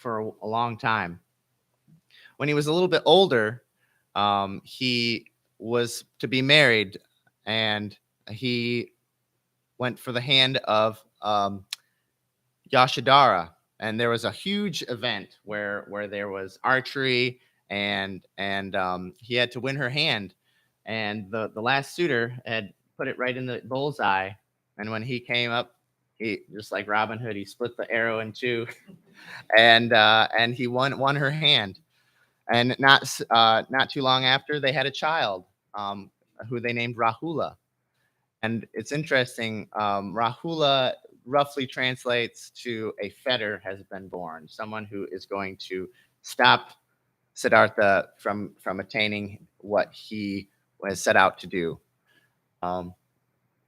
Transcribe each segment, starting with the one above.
for a long time. When he was a little bit older, he was to be married, and he went for the hand of Yashodhara, and there was a huge event where there was archery, and he had to win her hand, and the last suitor had put it right in the bullseye, and when he came up, he just like Robin Hood, he split the arrow in two, and he won her hand, and not too long after they had a child, um, who they named Rahula. And it's interesting. Rahula roughly translates to a fetter has been born, someone who is going to stop Siddhartha from attaining what he was set out to do. Um,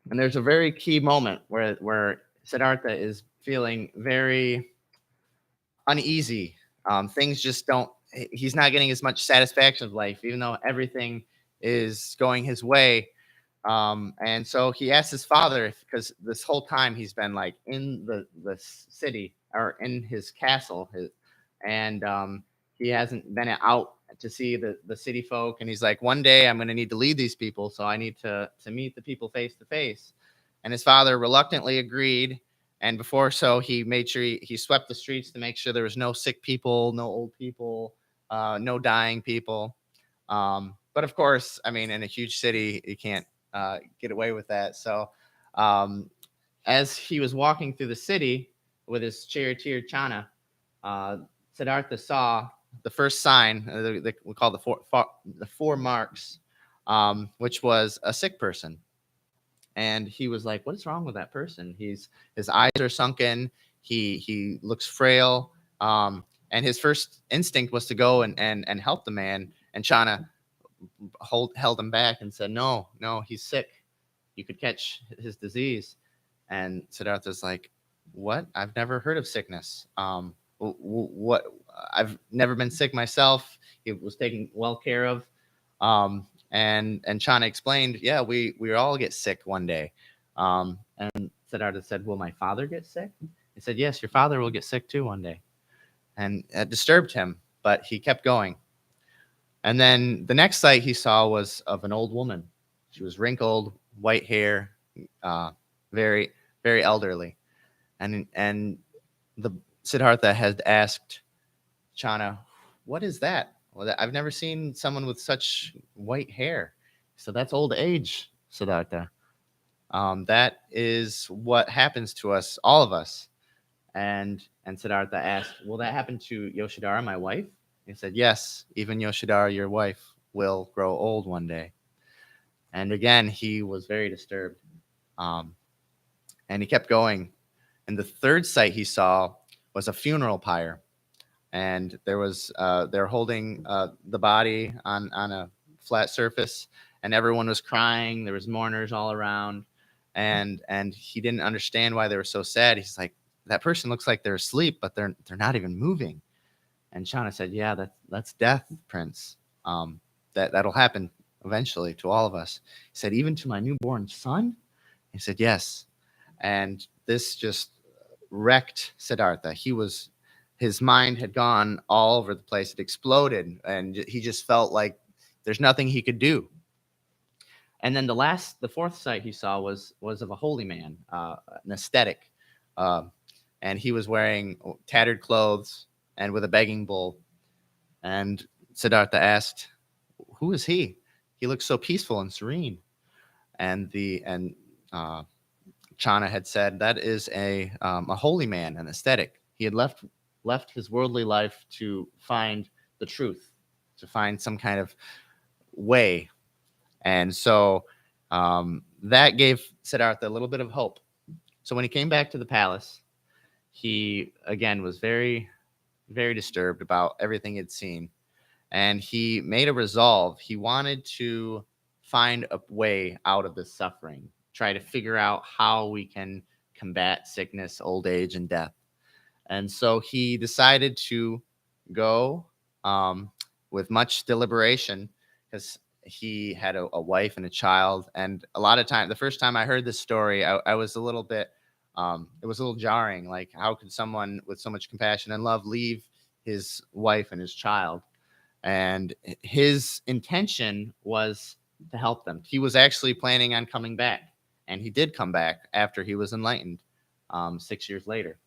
and there's a very key moment where Siddhartha is feeling very uneasy. Things just don't. He's not getting as much satisfaction of life, even though everything is going his way. And so he asked his father, because this whole time he's been like in the city or in his castle, and he hasn't been out to see the city folk. And he's like, one day I'm going to need to lead these people, so I need to meet the people face to face. And his father reluctantly agreed. And before so, he made sure he swept the streets to make sure there was no sick people, no old people, no dying people. But of course, I mean, in a huge city, you can't get away with that. So, as he was walking through the city with his charioteer Chana, Siddhartha saw the first sign, we call the four marks, which was a sick person. And he was like, "What is wrong with that person? His eyes are sunken. He looks frail." And his first instinct was to go and help the man. And Chana held him back and said, "No, he's sick. You could catch his disease." And Siddhartha's like, "What? I've never heard of sickness. What? I've never been sick myself. He was taken well care of." And Chana explained, "Yeah, we all get sick one day." And Siddhartha said, "Will my father get sick?" He said, "Yes, your father will get sick too one day." And it disturbed him, but he kept going. And then the next sight he saw was of an old woman. She was wrinkled, white hair, very, very elderly. And the Siddhartha had asked Chana, "What is that? Well, I've never seen someone with such white hair." So that's old age, Siddhartha. That is what happens to us, all of us. And Siddhartha asked, "Will that happen to Yashodhara, my wife?" He said, "Yes, even Yashodhara, your wife, will grow old one day." And again, he was very disturbed. Um, and he kept going. And the third sight he saw was a funeral pyre. And they're holding the body on a flat surface, and everyone was crying. There was mourners all around, and he didn't understand why they were so sad. He's like, "That person looks like they're asleep, but they're not even moving." And Chana said, "Yeah, that's death, Prince. That'll happen eventually to all of us." He said, "Even to my newborn son?" He said, "Yes." And this just wrecked Siddhartha. His mind had gone all over the place. It exploded, and he just felt like there's nothing he could do. And then the fourth sight he saw was of a holy man, an ascetic, uh, and he was wearing tattered clothes and with a begging bowl. And Siddhartha asked, "Who is he? He looks so peaceful and serene." And uh, Chana had said, "That is a holy man, an ascetic. He had left his worldly life to find the truth, to find some kind of way." And so that gave Siddhartha a little bit of hope. So when he came back to the palace, he again was very, very disturbed about everything he'd seen. And he made a resolve. He wanted to find a way out of this suffering, try to figure out how we can combat sickness, old age, and death. And so he decided to go with much deliberation, because he had a wife and a child. And a lot of time, the first time I heard this story, I was a little bit, it was a little jarring. Like, how could someone with so much compassion and love leave his wife and his child. And his intention was to help them. He was actually planning on coming back, and he did come back after he was enlightened 6 years later.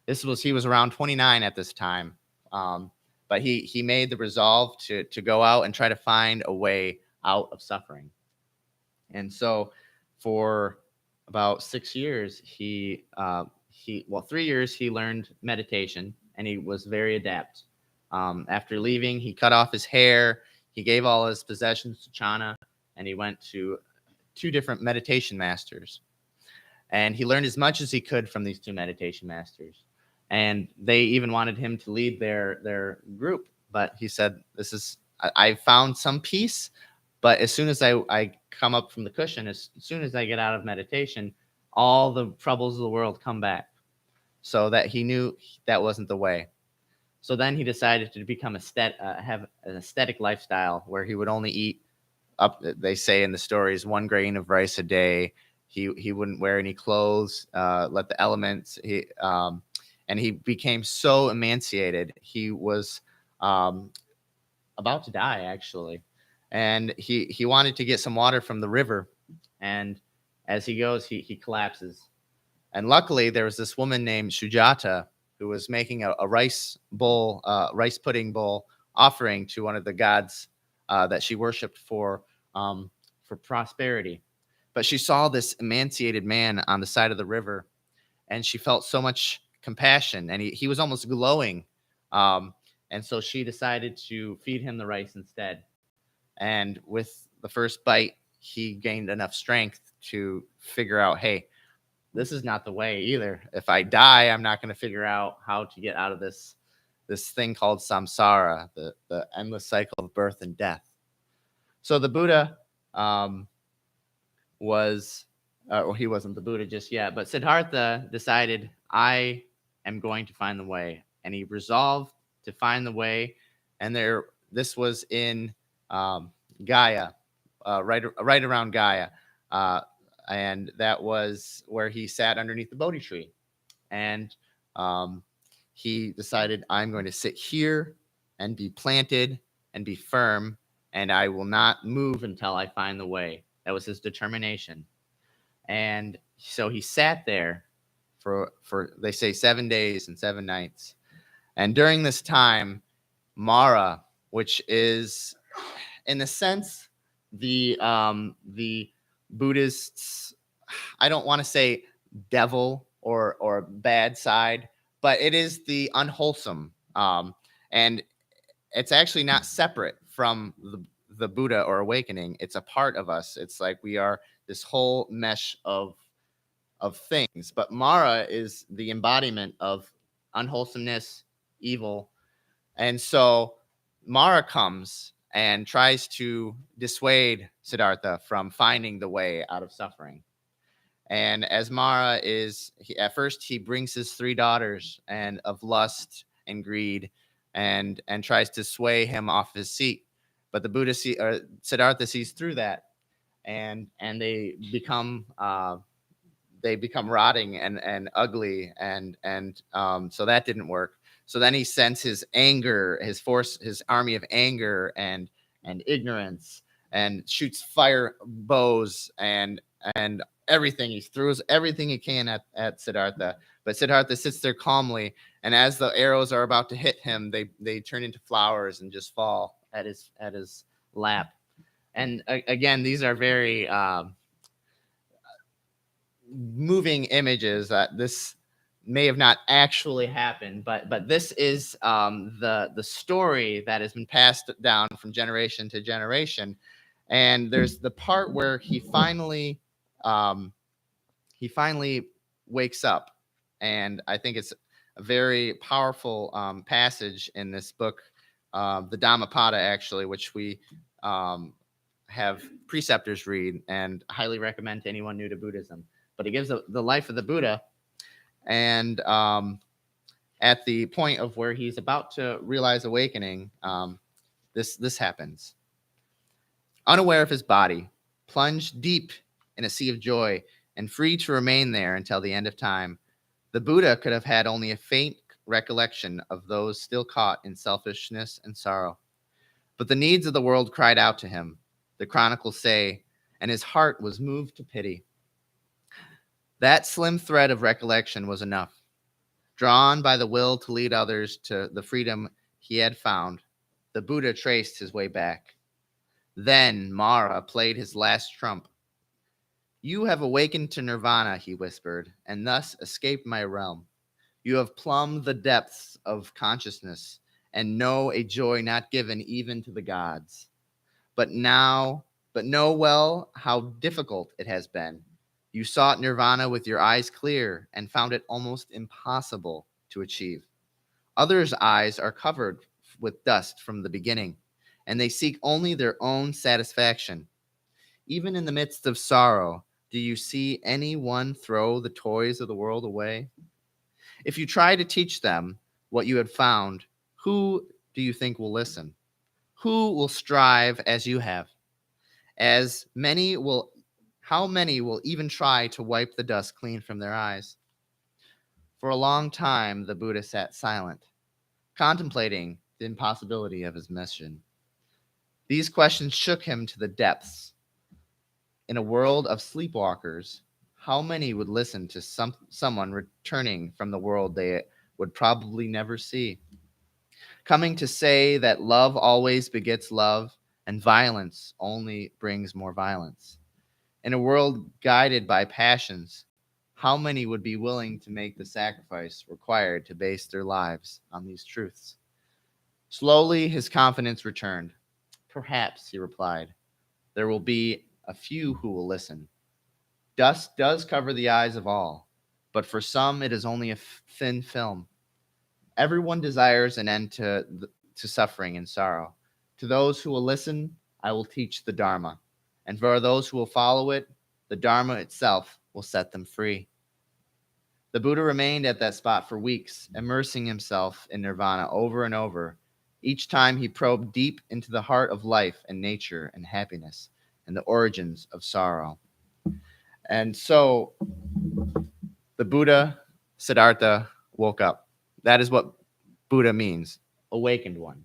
He was around 29 at this time, but he made the resolve to go out and try to find a way out of suffering. And so, for about 6 years, 3 years he learned meditation, and he was very adept. After leaving, he cut off his hair, he gave all his possessions to Chana, and he went to 2 different meditation masters. And he learned as much as he could from these 2 meditation masters. And they even wanted him to lead their group. But he said, I found some peace, but as soon as I come up from the cushion, as soon as I get out of meditation, all the troubles of the world come back. So that he knew that wasn't the way. So then he decided to become have an ascetic lifestyle where he would only eat they say in the stories, 1 grain of rice a day. He wouldn't wear any clothes, let the elements. And he became so emaciated. He was about to die, actually. And he wanted to get some water from the river. And as he goes, he collapses. And luckily, there was this woman named Sujata who was making a rice pudding bowl offering to one of the gods that she worshipped for prosperity. But she saw this emaciated man on the side of the river, and she felt so much compassion, and he was almost glowing. And so she decided to feed him the rice instead. And with the first bite, he gained enough strength to figure out, hey, this is not the way either. If I die, I'm not going to figure out how to get out of this thing called samsara, the endless cycle of birth and death. So the Buddha he wasn't the Buddha just yet, but Siddhartha decided, I am going to find the way. And he resolved to find the way. And this was in Gaya, right around Gaya. And that was where he sat underneath the Bodhi tree. And he decided, I'm going to sit here and be planted and be firm, and I will not move until I find the way. That was his determination. And so he sat there for they say 7 days and 7 nights. And during this time, Mara, which is in a sense the Buddhists, I don't want to say devil or bad side, but it is the unwholesome. And it's actually not separate from the Buddha or awakening. It's a part of us. It's like we are this whole mesh of things. But Mara is the embodiment of unwholesomeness, evil. And so Mara comes and tries to dissuade Siddhartha from finding the way out of suffering. And as Mara at first he brings his 3 daughters and of lust and greed and tries to sway him off his seat. But the Buddha Siddhartha sees through that, and they become rotting and ugly, and so that didn't work. So then he sends his anger, his army of anger and ignorance, and shoots fire bows and everything. He throws everything he can at Siddhartha. But Siddhartha sits there calmly, and as the arrows are about to hit him, they turn into flowers and just fall at his lap. And again, these are very moving images. This may have not actually happened, but this is the story that has been passed down from generation to generation. And there's the part where he finally wakes up, and I think it's a very powerful passage in this book, the Dhammapada, actually, which we have preceptors read and highly recommend to anyone new to Buddhism. But it gives the life of the Buddha, and at the point of where he's about to realize awakening, this happens. Unaware of his body, plunged deep in a sea of joy, and free to remain there until the end of time, the Buddha could have had only a faint recollection of those still caught in selfishness and sorrow. But the needs of the world cried out to him, the chronicles say, and his heart was moved to pity. That slim thread of recollection was enough. Drawn by the will to lead others to the freedom he had found, the Buddha traced his way back. Then Mara played his last trump. You have awakened to nirvana, he whispered, and thus escaped my realm. You have plumbed the depths of consciousness and know a joy not given even to the gods. But know well how difficult it has been. You sought nirvana with your eyes clear and found it almost impossible to achieve. Others' eyes are covered with dust from the beginning, and they seek only their own satisfaction. Even in the midst of sorrow, do you see anyone throw the toys of the world away? If you try to teach them what you had found, who do you think will listen? Who will strive as you have? How many will even try to wipe the dust clean from their eyes? For a long time, the Buddha sat silent, contemplating the impossibility of his mission. These questions shook him to the depths. In a world of sleepwalkers, how many would listen to someone returning from the world they would probably never see? Coming to say that love always begets love and violence only brings more violence. In a world guided by passions, how many would be willing to make the sacrifice required to base their lives on these truths? Slowly, his confidence returned. Perhaps, he replied, there will be a few who will listen. Dust does cover the eyes of all, but for some it is only a thin film. Everyone desires an end to suffering and sorrow. To those who will listen, I will teach the Dharma. And for those who will follow it, the Dharma itself will set them free. The Buddha remained at that spot for weeks, immersing himself in nirvana over and over. Each time he probed deep into the heart of life and nature and happiness and the origins of sorrow. And so the Buddha, Siddhartha, woke up. That is what Buddha means, awakened one.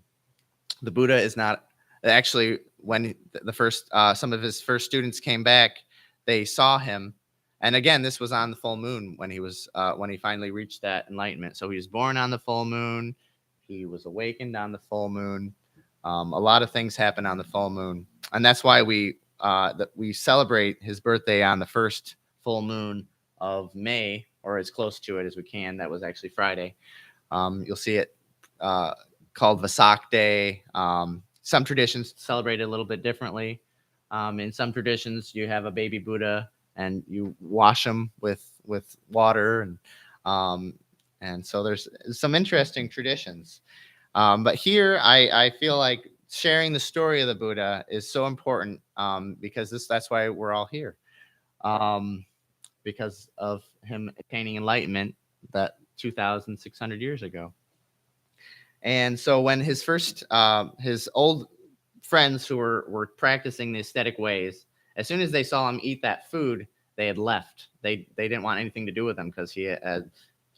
The Buddha is not actually, when the first some of his first students came back, they saw him, and again, this was on the full moon when he finally reached that enlightenment. So he was born on the full moon, he was awakened on the full moon. A lot of things happen on the full moon, and that's why we celebrate his birthday on the first full moon of May, or as close to it as we can. That was actually Friday. You'll see it called Vasak Day. Some traditions celebrate it a little bit differently. In some traditions, you have a baby Buddha and you wash them with water, and so there's some interesting traditions. But here, I feel like sharing the story of the Buddha is so important because that's why we're all here, because of him attaining enlightenment that 2,600 years ago. And so when his old friends who were practicing the ascetic ways, as soon as they saw him eat that food, they had left. They didn't want anything to do with him because he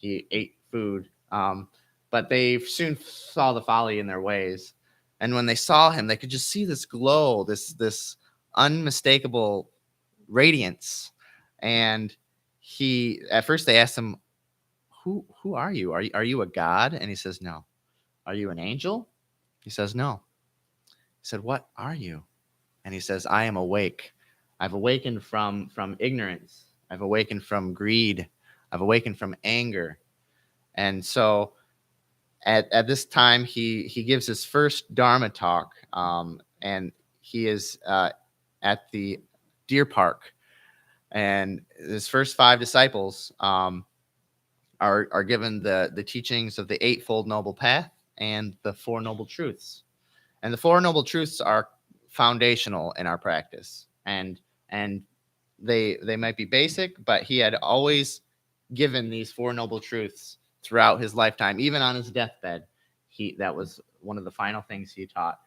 ate food. But they soon saw the folly in their ways. And when they saw him, they could just see this glow, this unmistakable radiance. And at first they asked him, who are you? Are you a god? And he says, no. Are you an angel? He says, no. He said, what are you? And he says, I am awake. I've awakened from ignorance. I've awakened from greed. I've awakened from anger. And so at this time, he gives his first Dharma talk, and he is at the deer park. And his first 5 disciples are given the teachings of the Eightfold Noble Path and the Four Noble Truths. And the Four Noble Truths are foundational in our practice. And they might be basic, but he had always given these Four Noble Truths throughout his lifetime. Even on his deathbed, that was one of the final things he taught.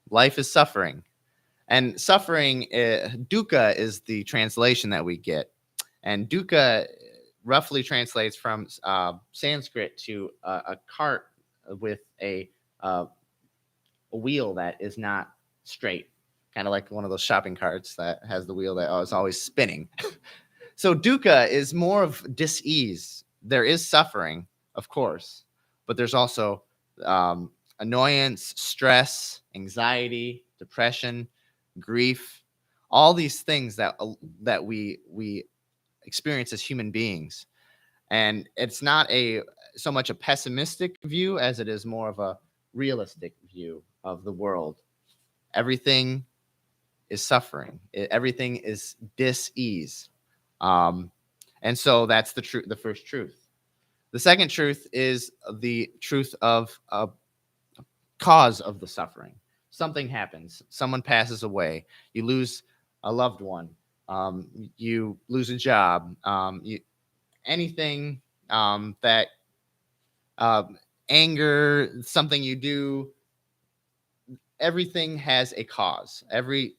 Life is suffering. And suffering, dukkha is the translation that we get. And dukkha roughly translates from Sanskrit to a cart with a wheel that is not straight, kind of like one of those shopping carts that has the wheel that is always spinning. So dukkha is more of dis-ease. There is suffering, of course, but there's also annoyance, stress, anxiety, depression, grief, all these things that we experience as human beings. And it's not so much a pessimistic view as it is more of a realistic view of the world. Everything is suffering. Everything is dis-ease. And so that's the first truth. The second truth is the truth of a cause of the suffering. Something happens. Someone passes away. You lose a loved one. You lose a job. Anything that anger, something you do, everything has a cause. Every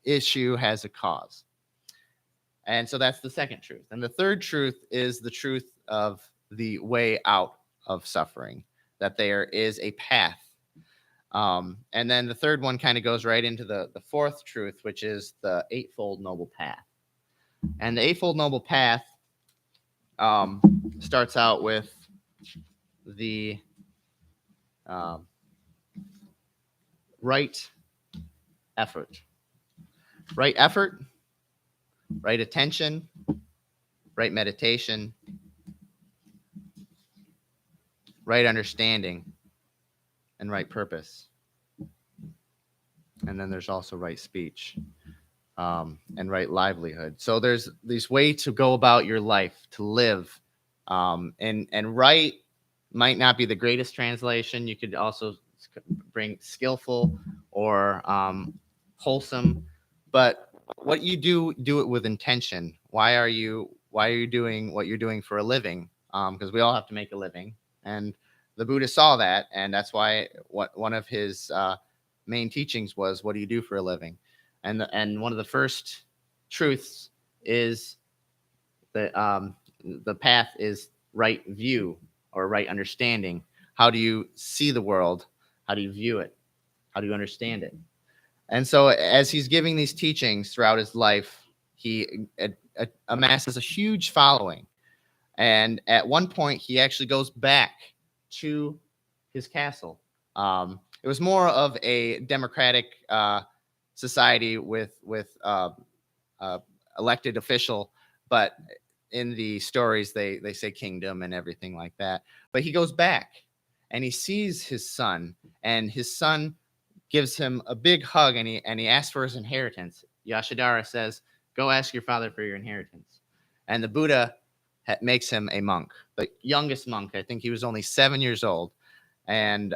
issue has a cause. And so that's the second truth. And the third truth is the truth of the way out of suffering, that there is a path. And then the third one kind of goes right into the fourth truth, which is the Eightfold Noble Path. And the Eightfold Noble Path starts out with the right effort. Right effort, right attention, right meditation, right understanding, and right purpose. And then there's also right speech and right livelihood. So there's this way to go about your life, to live. And right might not be the greatest translation. You could also bring skillful or wholesome. But what you do it with intention. Why are you doing what you're doing for a living? Because we all have to make a living. And the Buddha saw that, and that's why one of his main teachings was, what do you do for a living? And one of the first truths is that the path is right view or right understanding. How do you see the world? How do you view it? How do you understand it? And so as he's giving these teachings throughout his life, he amasses a huge following. And at one point, he actually goes back to his castle. It was more of a democratic society with elected official, but in the stories they say kingdom and everything like that. But he goes back and he sees his son, and his son gives him a big hug, and he asks for his inheritance. Yashodhara says, "Go ask your father for your inheritance." And the Buddha makes him a monk, the youngest monk. I think he was only 7 years old, and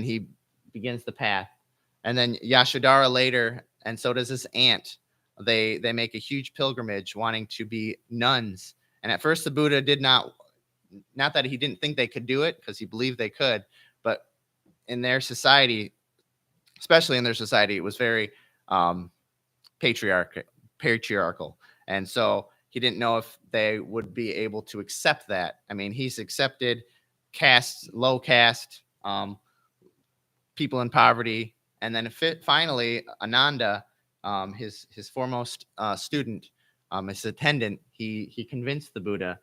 he begins the path. And then Yashodhara later, and so does his aunt. They make a huge pilgrimage, wanting to be nuns. And at first, the Buddha did not that he didn't think they could do it, because he believed they could, but in their society, especially in their society, it was very patriarchal. And so he didn't know if they would be able to accept that. I mean, he's accepted low caste, people in poverty. And then finally, Ananda, his foremost student, his attendant, he convinced the Buddha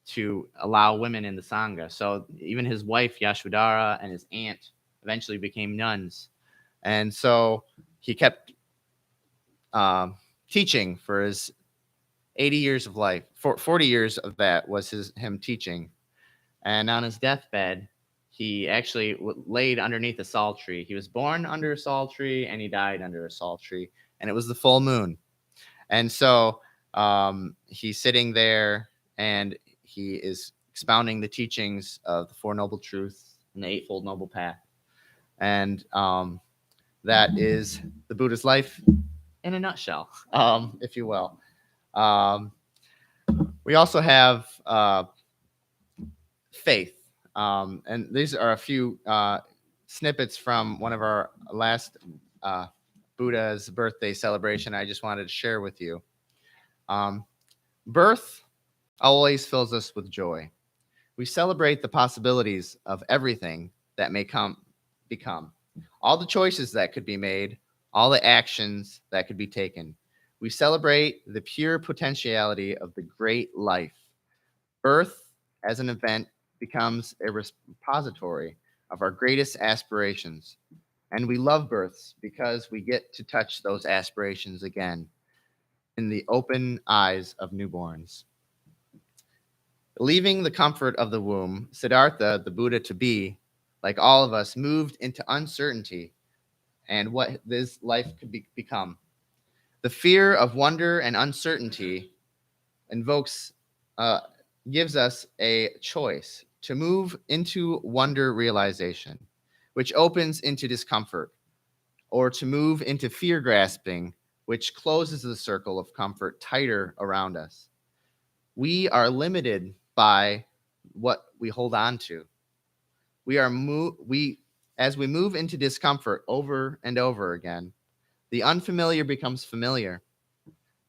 to allow women in the Sangha. So even his wife, Yashodhara, and his aunt eventually became nuns. And so he kept teaching for his 80 years of life. 40 years of that was him teaching. And on his deathbed, he actually laid underneath a sal tree. He was born under a sal tree, and he died under a sal tree. And it was the full moon. And so he's sitting there, and he is expounding the teachings of the Four Noble Truths and the Eightfold Noble Path. And that is the Buddha's life in a nutshell, if you will. We also have faith. And these are a few snippets from one of our last Buddha's birthday celebration I just wanted to share with you. Birth always fills us with joy. We celebrate the possibilities of everything that may become, all the choices that could be made, all the actions that could be taken. We celebrate the pure potentiality of the great life. Birth as an event becomes a repository of our greatest aspirations. And we love births because we get to touch those aspirations again in the open eyes of newborns. Leaving the comfort of the womb, Siddhartha, the Buddha to be, like all of us, moved into uncertainty and what this life could become. The fear of wonder and uncertainty invokes, uh, gives us a choice to move into wonder realization, which opens into discomfort, or to move into fear grasping, which closes the circle of comfort tighter around us. We are limited by what we hold on to. As we move into discomfort over and over again, the unfamiliar becomes familiar.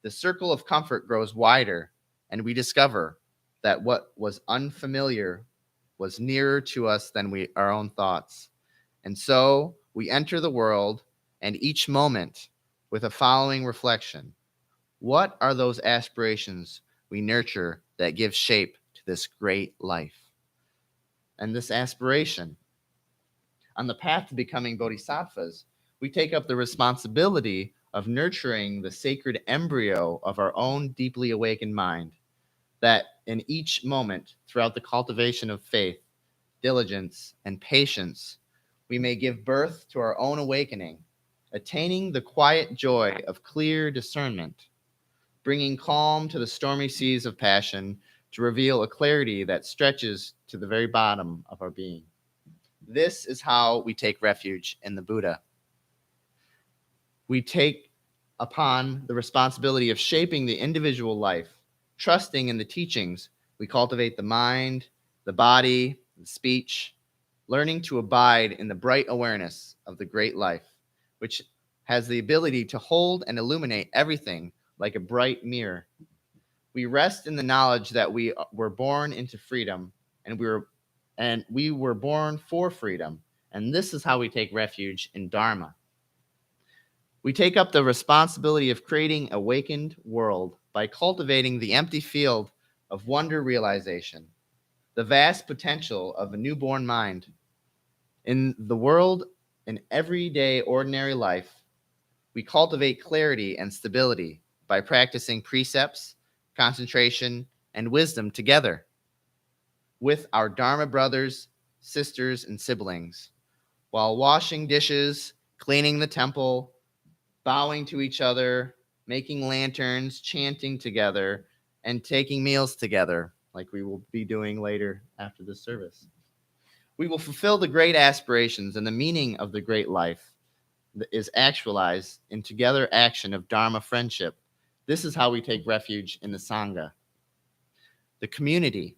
The circle of comfort grows wider, and we discover that what was unfamiliar was nearer to us than our own thoughts. And so we enter the world and each moment with a following reflection. What are those aspirations we nurture that give shape to this great life? And this aspiration, on the path to becoming bodhisattvas, we take up the responsibility of nurturing the sacred embryo of our own deeply awakened mind, that in each moment throughout the cultivation of faith, diligence, and patience, we may give birth to our own awakening, attaining the quiet joy of clear discernment, bringing calm to the stormy seas of passion to reveal a clarity that stretches to the very bottom of our being. This is how we take refuge in the Buddha. We take upon the responsibility of shaping the individual life, trusting in the teachings. We cultivate the mind, the body, the speech, learning to abide in the bright awareness of the great life, which has the ability to hold and illuminate everything like a bright mirror. We rest in the knowledge that we were born into freedom, and we were born for freedom. And this is how we take refuge in Dharma. We take up the responsibility of creating a awakened world by cultivating the empty field of wonder realization, the vast potential of a newborn mind. In the world, in everyday ordinary life, we cultivate clarity and stability by practicing precepts, concentration, and wisdom together with our Dharma brothers, sisters, and siblings, while washing dishes, cleaning the temple, bowing to each other, making lanterns, chanting together, and taking meals together, like we will be doing later after this service. We will fulfill the great aspirations, and the meaning of the great life is actualized in together action of Dharma friendship. This is how we take refuge in the Sangha. The community.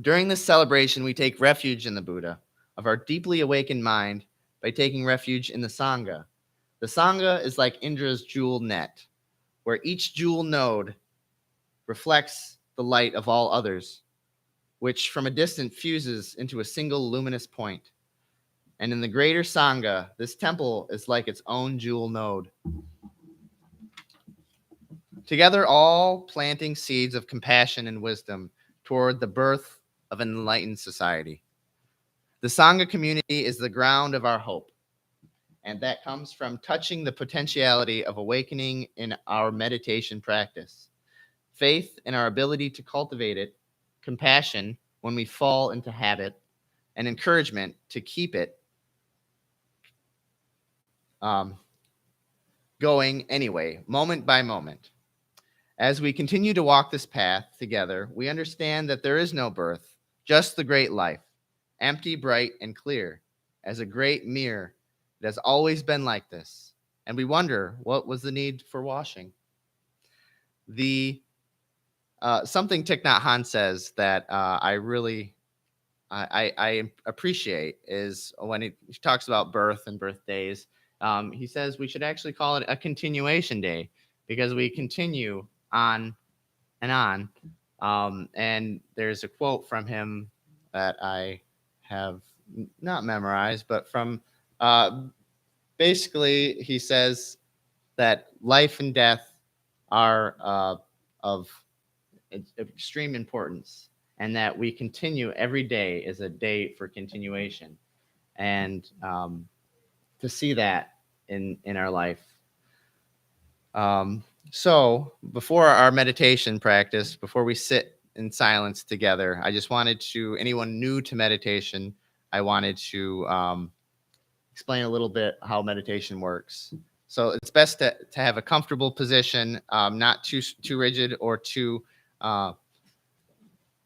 During this celebration, we take refuge in the Buddha of our deeply awakened mind by taking refuge in the Sangha. The Sangha is like Indra's jewel net, where each jewel node reflects the light of all others, which from a distance fuses into a single luminous point. And in the greater Sangha, this temple is like its own jewel node. Together, all planting seeds of compassion and wisdom toward the birth of an enlightened society. The Sangha community is the ground of our hope, and that comes from touching the potentiality of awakening in our meditation practice, faith in our ability to cultivate it, compassion when we fall into habit, and encouragement to keep it going anyway, moment by moment. As we continue to walk this path together, we understand that there is no birth, just the great life, empty, bright, and clear, as a great mirror. It has always been like this. And we wonder, what was the need for washing? The something Thich Nhat Hanh says that I appreciate is when he talks about birth and birthdays. He says we should actually call it a continuation day because we continue on and on And there's a quote from him that I have not memorized, but from basically he says that life and death are of extreme importance, and that we continue every day is a day for continuation, and to see that in our life. So before our meditation practice, before we sit in silence together, I just wanted to, anyone new to meditation, I wanted to explain a little bit how meditation works. So it's best to have a comfortable position, not too rigid or uh,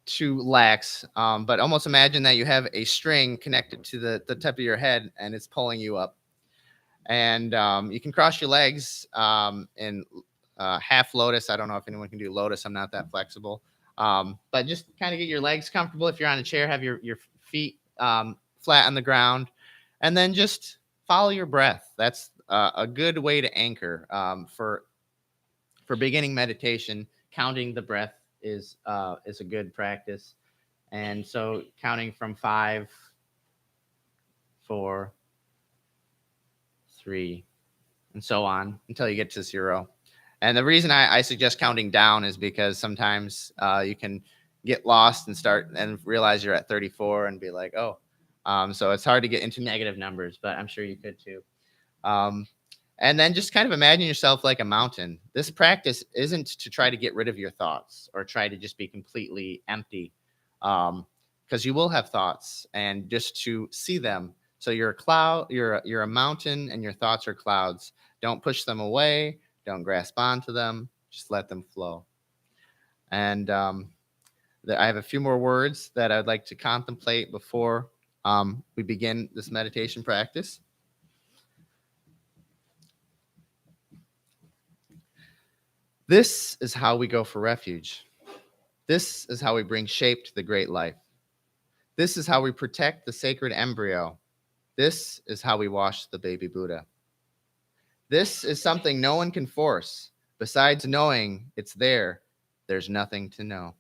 too lax, but almost imagine that you have a string connected to the tip of your head and it's pulling you up. And you can cross your legs in half lotus. I don't know if anyone can do lotus. I'm not that flexible. But just kind of get your legs comfortable. If you're on a chair, have your feet flat on the ground, and then just follow your breath. That's a good way to anchor for beginning meditation. Counting the breath is a good practice. And so counting from 5, 4, 3, and so on until you get to 0. And the reason I suggest counting down is because sometimes you can get lost and start and realize you're at 34 and be like, oh. So it's hard to get into negative numbers, but I'm sure you could too. Um, and then just kind of imagine yourself like a mountain. This practice isn't to try to get rid of your thoughts or try to just be completely empty, because you will have thoughts, and just to see them. So you're a cloud, you're a mountain, and your thoughts are clouds. Don't push them away. Don't grasp onto them. Just let them flow. And I have a few more words that I'd like to contemplate before we begin this meditation practice. This is how we go for refuge. This is how we bring shape to the great life. This is how we protect the sacred embryo. This is how we wash the baby Buddha. This is something no one can force. Besides knowing it's there, there's nothing to know.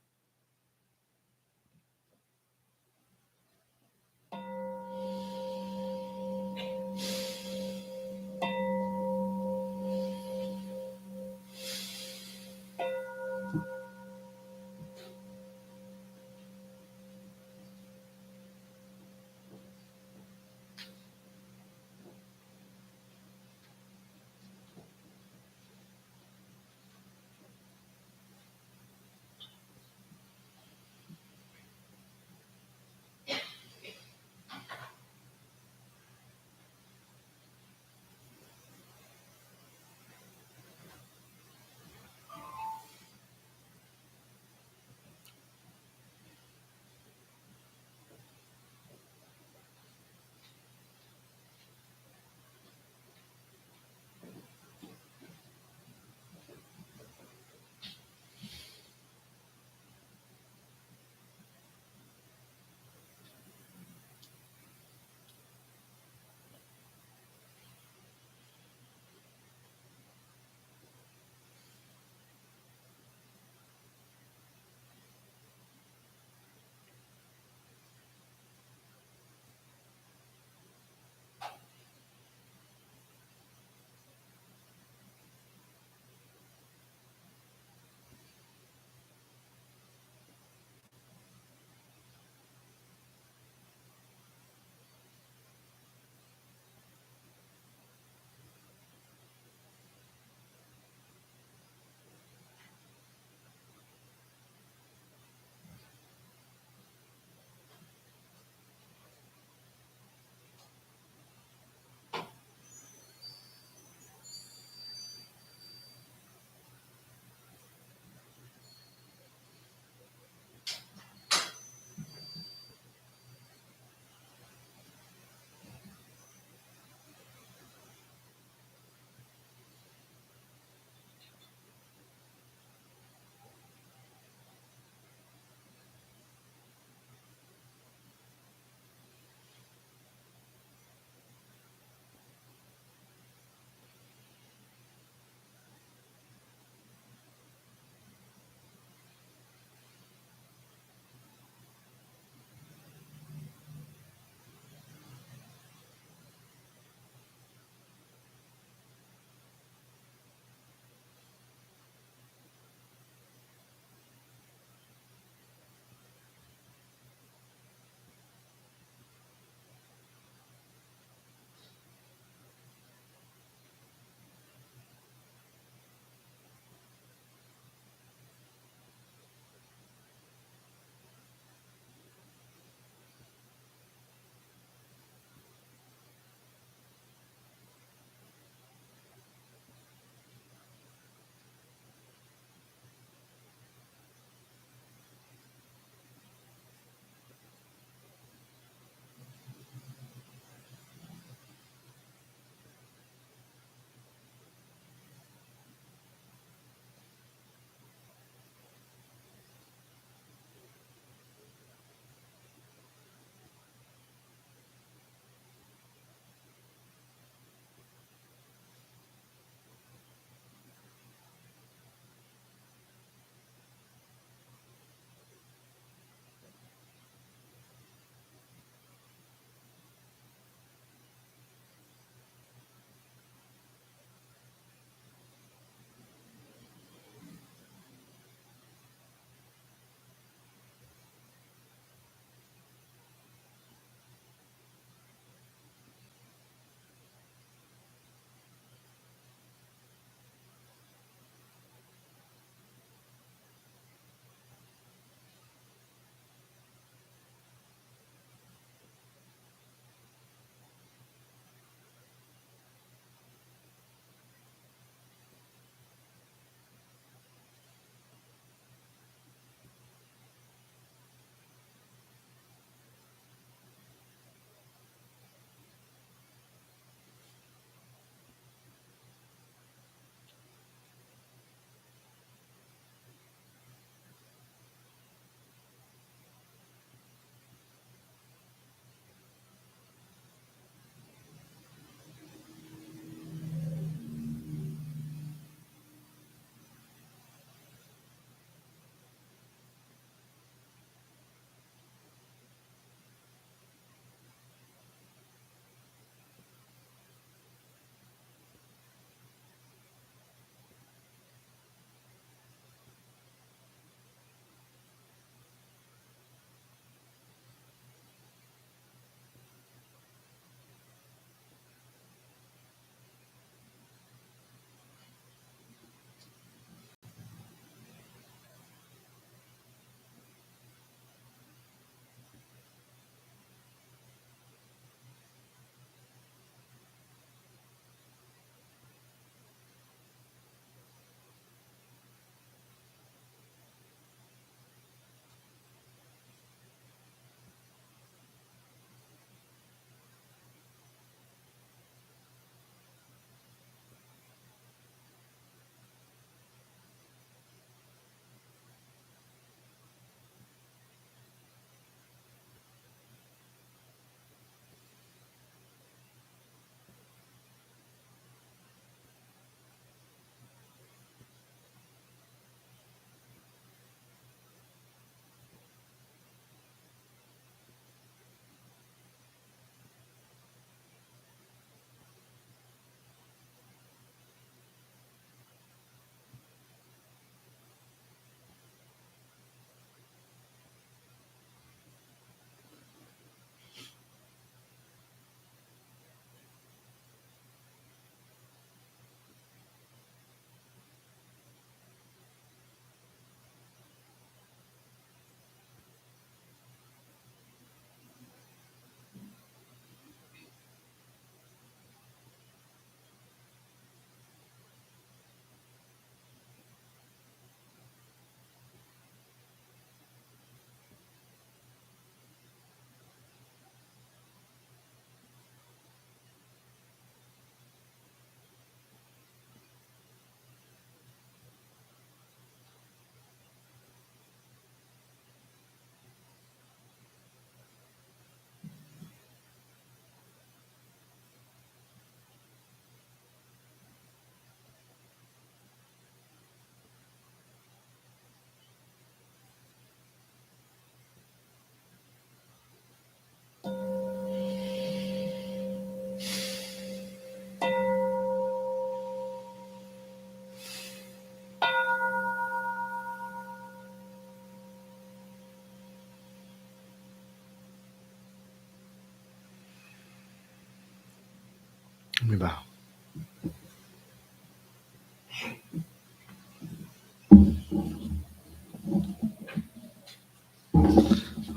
me bow.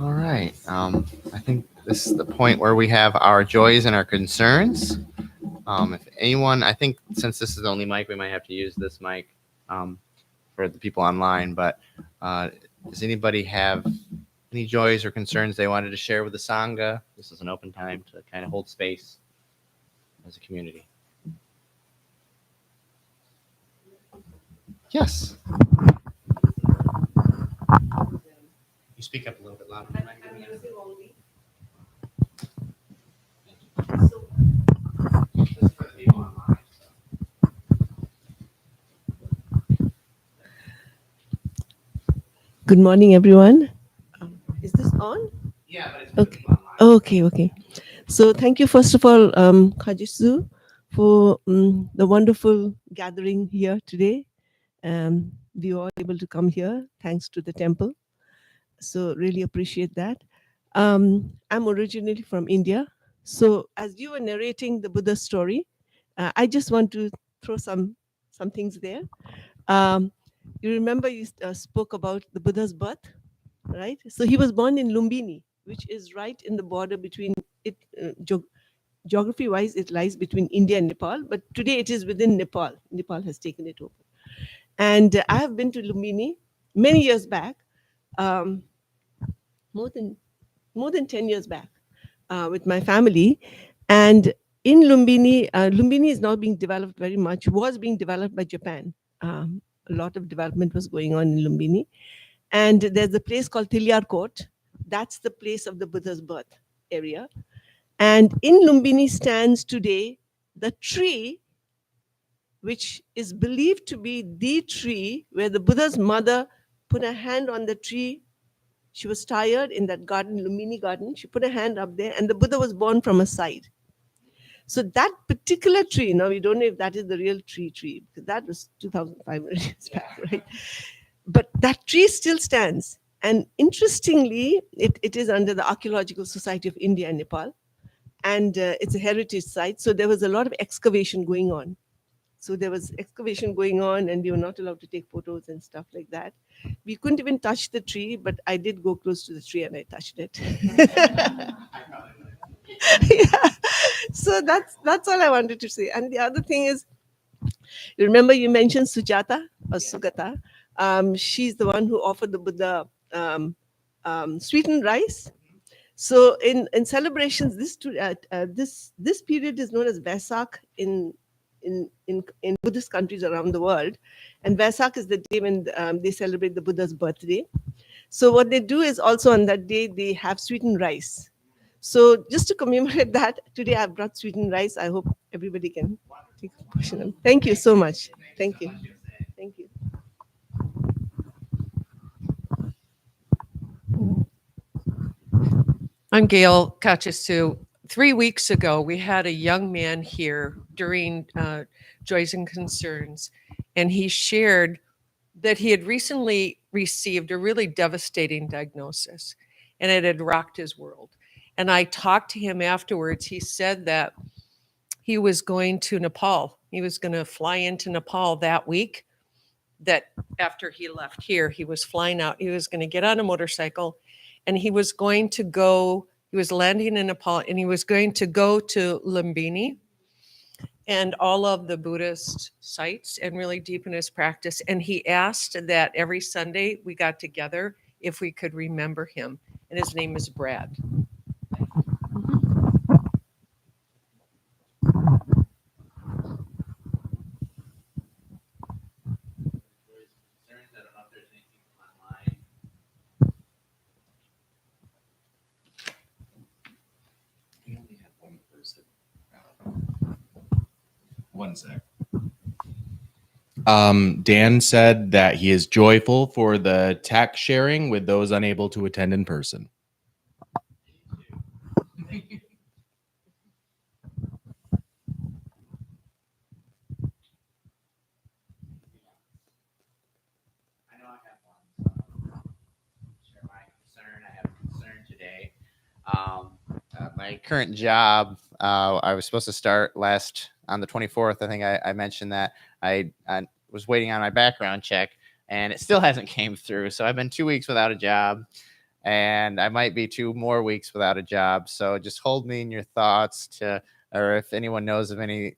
All right. I think this is the point where we have our joys and our concerns. If anyone, I think since this is the only mic, we might have to use this mic for the people online. But does anybody have any joys or concerns they wanted to share with the Sangha? This is an open time to kind of hold space as a community. Yes. You speak up a little bit louder. I'm using only. This is for the people online. Good morning, everyone. Is this on? Yeah, but it's for the Okay. people online. Okay. So thank you, first of all, Kaji, for the wonderful gathering here today. We were all able to come here thanks to the temple. So really appreciate that. I'm originally from India. So as you were narrating the Buddha story, I just want to throw some things there. You remember you spoke about the Buddha's birth, right? So he was born in Lumbini, which is right in the border between it. Geography-wise, it lies between India and Nepal, but today it is within Nepal. Nepal has taken it over. And I have been to Lumbini many years back, more than 10 years back, with my family. And in Lumbini, Lumbini is now being developed very much, was being developed by Japan. A lot of development was going on in Lumbini. And there's a place called Tilyarkot. That's the place of the Buddha's birth area. And in Lumbini stands today the tree, which is believed to be the tree where the Buddha's mother put her hand on the tree. She was tired in that garden, Lumbini garden. She put her hand up there and the Buddha was born from her side. So that particular tree, now we don't know if that is the real tree, because that was 2,500 years back, right? But that tree still stands. And interestingly, it is under the Archaeological Society of India and Nepal. And it's a heritage site. So there was a lot of excavation going on. So there was excavation going on and we were not allowed to take photos and stuff like that. We couldn't even touch the tree, but I did go close to the tree and I touched it. Yeah. So that's all I wanted to say. And the other thing is, you remember you mentioned Sujata or Sugata. She's the one who offered the Buddha sweetened rice. So in celebrations, this period is known as Vesak in Buddhist countries around the world, and Vesak is the day when they celebrate the Buddha's birthday. So what they do is also on that day they have sweetened rice. So just to commemorate that, today I've brought sweetened rice. I hope everybody can take a portion of it. Thank you so much. Thank you. Thank you. I'm Gail Kachisu. 3 weeks ago, we had a young man here during Joys and Concerns, and he shared that he had recently received a really devastating diagnosis, and it had rocked his world. And I talked to him afterwards. He said that he was going to Nepal. He was going to fly into Nepal that week. That after he left here, he was flying out. He was going to get on a motorcycle and he was going to go, he was landing in Nepal and he was going to go to Lumbini and all of the Buddhist sites and really deepen his practice. And he asked that every Sunday we got together if we could remember him. And his name is Brad. One sec. Dan said that he is joyful for the tech sharing with those unable to attend in person. I know I have one. So share my concern. I have a concern today. My current job, I was supposed to start last on the 24th, I think I mentioned that I was waiting on my background check, and it still hasn't came through. So I've been 2 weeks without a job, and I might be 2 more weeks without a job. So just hold me in your thoughts or if anyone knows of any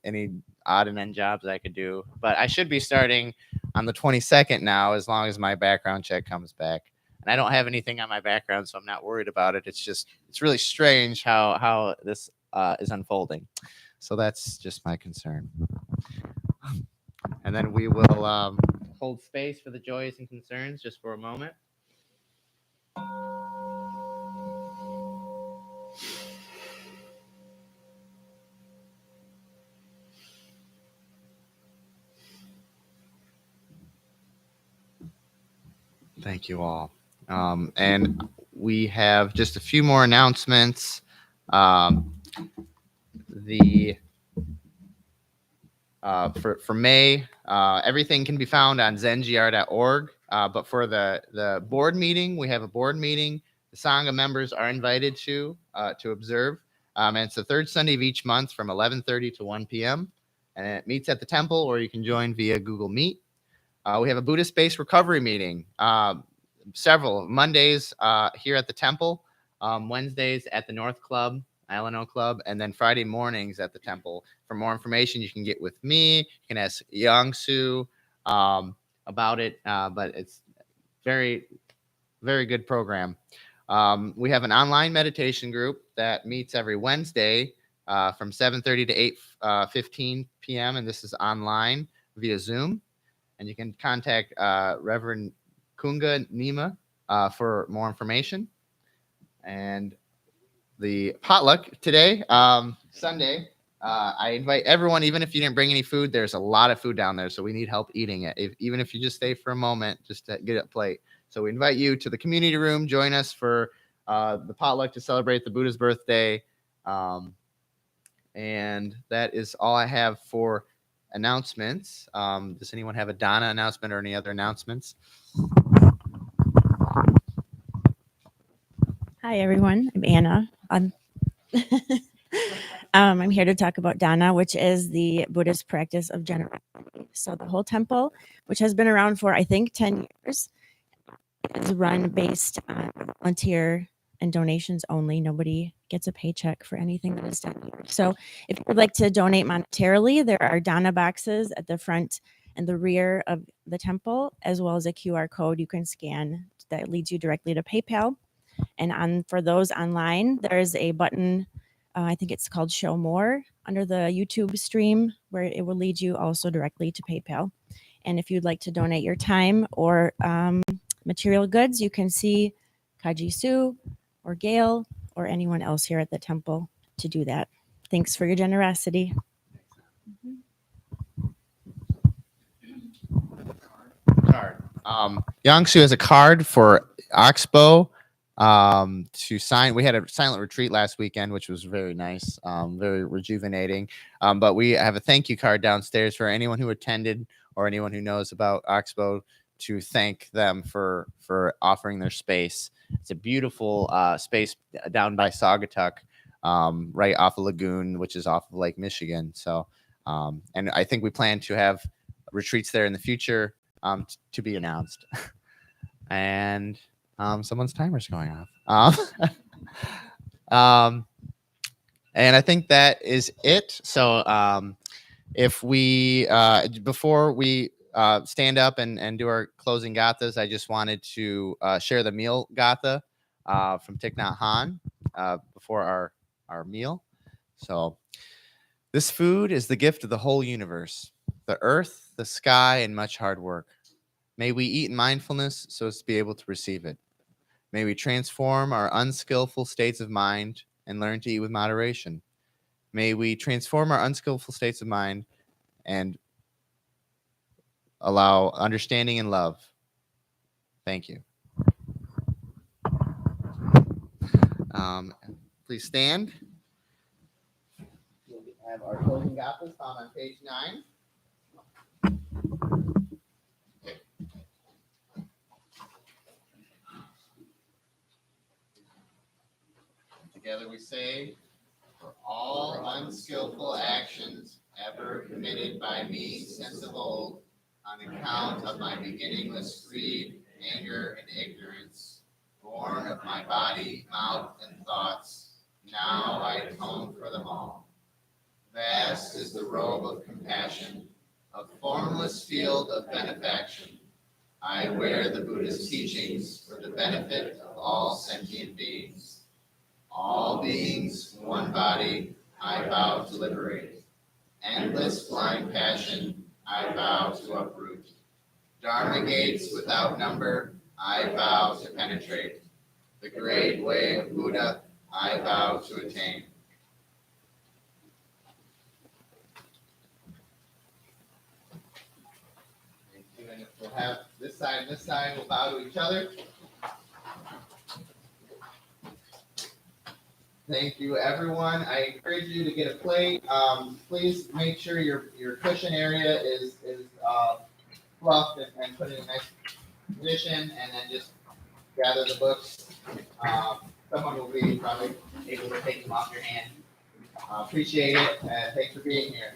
odd and end jobs I could do. But I should be starting on the 22nd now, as long as my background check comes back. And I don't have anything on my background, so I'm not worried about it. It's really strange how this is unfolding. So that's just my concern. And then we will hold space for the joys and concerns just for a moment. Thank you all. And we have just a few more announcements. For May, everything can be found on zengr.org. But for the board meeting, we have a board meeting. The Sangha members are invited to observe. And it's the third Sunday of each month from 11:30 to 1 p.m. And it meets at the temple, or you can join via Google Meet. We have a Buddhist-based recovery meeting. Several Mondays here at the temple, Wednesdays at the North Club, Alano Club, and then Friday mornings at the temple. For more information, you can get with me. You can ask Yang-Su about it, but it's very, very good program. We have an online meditation group that meets every Wednesday from 7:30 to 8:15 p.m., and this is online via Zoom. And you can contact Reverend Kunga Nima for more information. And the potluck today, Sunday, I invite everyone, even if you didn't bring any food, there's a lot of food down there, so we need help eating it. Even if you just stay for a moment, just to get a plate. So we invite you to the community room. Join us for the potluck to celebrate the Buddha's birthday. And that is all I have for announcements. Does anyone have a Dana announcement or any other announcements? Hi, everyone. I'm Anna. I'm here to talk about Dana, which is the Buddhist practice of generosity. So the whole temple, which has been around for, I think, 10 years, is run based on volunteer and donations only. Nobody gets a paycheck for anything that is done here. So if you would like to donate monetarily, there are Dana boxes at the front and the rear of the temple, as well as a QR code you can scan that leads you directly to PayPal. And for those online, there's a button, I think it's called Show More, under the YouTube stream, where it will lead you also directly to PayPal. And if you'd like to donate your time or material goods, you can see Kaji Sue or Gail or anyone else here at the temple to do that. Thanks for your generosity. Card. Yang-Su has a card for Oxbow to sign. We had a silent retreat last weekend, which was very nice, very rejuvenating. But we have a thank you card downstairs for anyone who attended or anyone who knows about Oxbow, to thank them for offering their space. It's a beautiful space down by Saugatuck, right off of Lagoon, which is off of Lake Michigan. So, and I think we plan to have retreats there in the future, to be announced. And someone's timer's going off. And I think that is it. So if we, before we stand up and do our closing gathas, I just wanted to share the meal gatha from Thich Nhat Hanh before our meal. So this food is the gift of the whole universe, the earth, the sky, and much hard work. May we eat in mindfulness so as to be able to receive it. May we transform our unskillful states of mind and learn to eat with moderation. May we transform our unskillful states of mind and allow understanding and love. Thank you. Please stand. We have our closing gathas found on page 9. Together we say, for all unskillful actions ever committed by me since of old, on account of my beginningless greed, anger, and ignorance, born of my body, mouth, and thoughts, now I atone for them all. Vast is the robe of compassion, a formless field of benefaction. I wear the Buddha's teachings for the benefit of all sentient beings. All beings, one body, I vow to liberate. Endless blind passion, I vow to uproot. Dharma gates without number, I vow to penetrate. The great way of Buddha, I vow to attain. Thank you. And if we'll have this side and this side, we'll bow to each other. Thank you, everyone. I encourage you to get a plate. Please make sure your cushion area is fluffed and put in a nice position, and then just gather the books. Someone will be probably able to take them off your hand. Appreciate it, and thanks for being here.